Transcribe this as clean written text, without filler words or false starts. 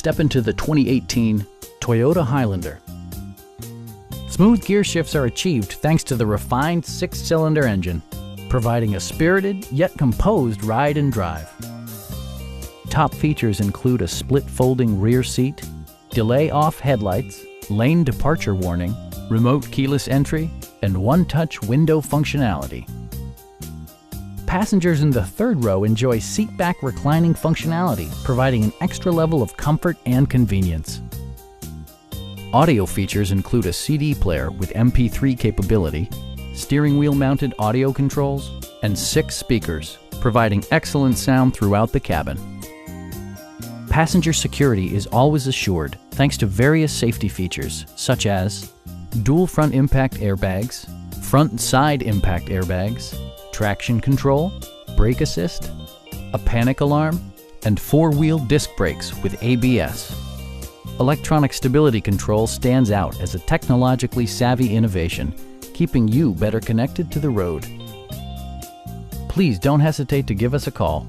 Step into the 2018 Toyota Highlander. Smooth gear shifts are achieved thanks to the refined 6-cylinder engine, providing a spirited yet composed ride and drive. Top features include a split folding rear seat, delay-off headlights, lane departure warning, remote keyless entry, and one-touch window functionality. Passengers in the third row enjoy seat-back reclining functionality, providing an extra level of comfort and convenience. Audio features include a CD player with MP3 capability, steering wheel mounted audio controls, and 6 speakers, providing excellent sound throughout the cabin. Passenger security is always assured thanks to various safety features such as dual front impact airbags, front and side impact airbags, traction control, brake assist, a panic alarm, and 4-wheel disc brakes with ABS. Electronic stability control stands out as a technologically savvy innovation, keeping you better connected to the road. Please don't hesitate to give us a call.